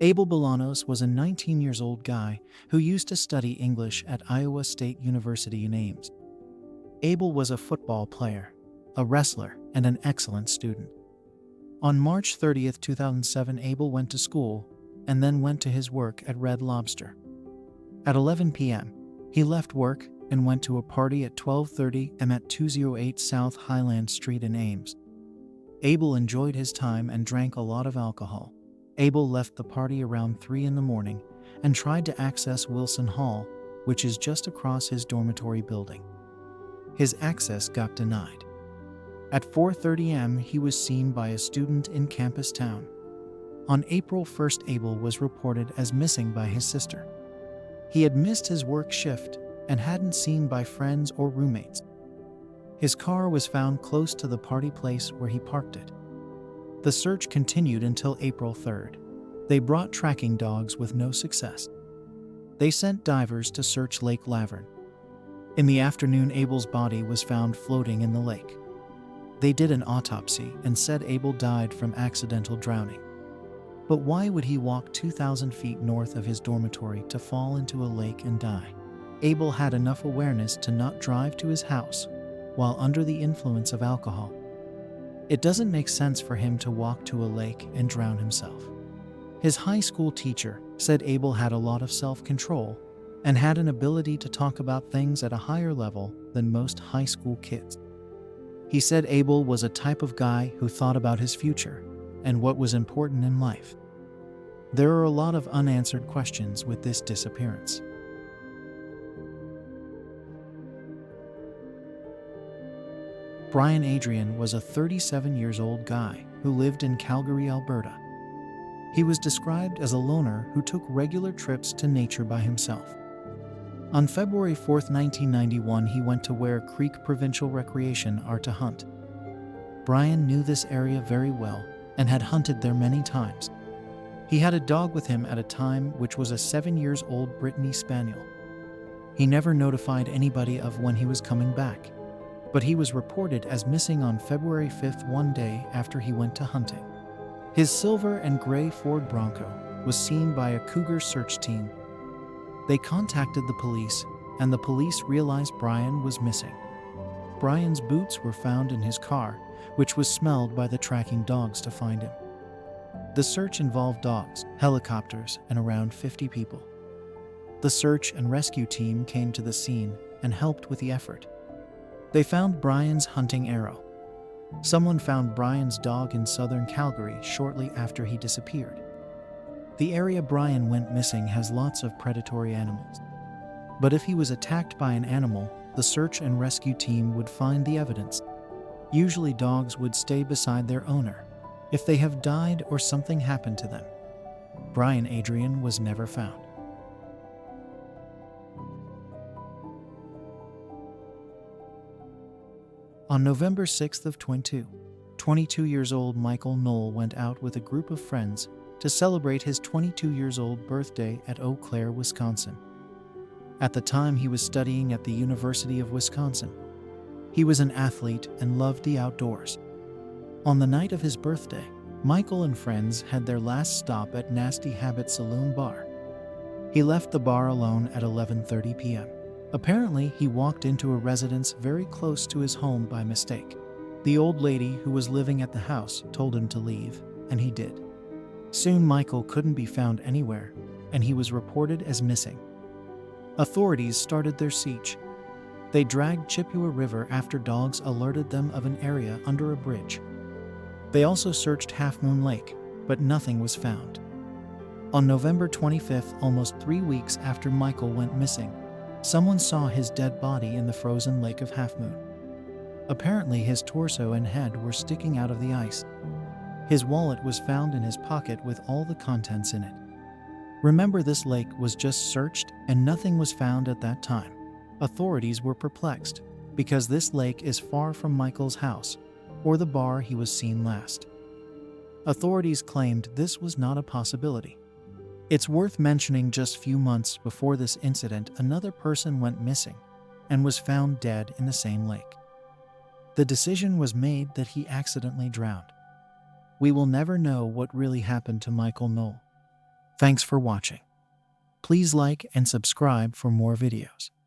Abel Bolanos was a 19-year-old guy who used to study English at Iowa State University in Ames. Abel was a football player, a wrestler, and an excellent student. On March 30th, 2007, Abel went to school and then went to his work at Red Lobster. At 11 p.m., he left work and went to a party at 12:30 am at 208 South Highland Street in Ames. Abel enjoyed his time and drank a lot of alcohol. Abel left the party around 3 in the morning and tried to access Wilson Hall, which is just across his dormitory building. His access got denied. At 4:30 am, he was seen by a student in Campus Town. On April 1st, Abel was reported as missing by his sister. He had missed his work shift and hadn't seen by friends or roommates. His car was found close to the party place where he parked it. The search continued until April 3rd. They brought tracking dogs with no success. They sent divers to search Lake Laverne. In the afternoon, Abel's body was found floating in the lake. They did an autopsy and said Abel died from accidental drowning. But why would he walk 2,000 feet north of his dormitory to fall into a lake and die? Abel had enough awareness to not drive to his house while under the influence of alcohol. It doesn't make sense for him to walk to a lake and drown himself. His high school teacher said Abel had a lot of self-control and had an ability to talk about things at a higher level than most high school kids. He said Abel was a type of guy who thought about his future and what was important in life. There are a lot of unanswered questions with this disappearance. Brian Adrian was a 37-year-old guy who lived in Calgary, Alberta. He was described as a loner who took regular trips to nature by himself. On February 4, 1991, he went to Ware Creek Provincial Recreation Art to hunt. Brian knew this area very well and had hunted there many times. He had a dog with him at a time, which was a 7-year-old Brittany Spaniel. He never notified anybody of when he was coming back, but he was reported as missing on February 5th, one day after he went to hunting. His silver and gray Ford Bronco was seen by a cougar search team. They contacted the police, and the police realized Brian was missing. Brian's boots were found in his car, which was smelled by the tracking dogs to find him. The search involved dogs, helicopters, and around 50 people. The search and rescue team came to the scene and helped with the effort. They found Brian's hunting arrow. Someone found Brian's dog in southern Calgary shortly after he disappeared. The area Brian went missing has lots of predatory animals. But if he was attacked by an animal, the search and rescue team would find the evidence. Usually dogs would stay beside their owner if they have died or something happened to them. Brian Adrian was never found. On November 6th of 22-year-old Michael Knoll went out with a group of friends to celebrate his 22-year-old birthday at Eau Claire, Wisconsin. At the time, he was studying at the University of Wisconsin. He was an athlete and loved the outdoors. On the night of his birthday, Michael and friends had their last stop at Nasty Habit Saloon Bar. He left the bar alone at 11:30 p.m. Apparently, he walked into a residence very close to his home by mistake. The old lady who was living at the house told him to leave, and he did. Soon, Michael couldn't be found anywhere, and he was reported as missing. Authorities started their siege. They dragged Chippewa River after dogs alerted them of an area under a bridge. They also searched Half Moon Lake, but nothing was found. On November 25th, almost 3 weeks after Michael went missing, someone saw his dead body in the frozen lake of Half Moon. Apparently, his torso and head were sticking out of the ice. His wallet was found in his pocket with all the contents in it. Remember, this lake was just searched and nothing was found at that time. Authorities were perplexed because this lake is far from Michael's house or the bar he was seen last. Authorities claimed this was not a possibility. It's worth mentioning just few months before this incident, another person went missing and was found dead in the same lake. The decision was made that he accidentally drowned. We will never know what really happened to Michael Knoll. Thanks for watching. Please like and subscribe for more videos.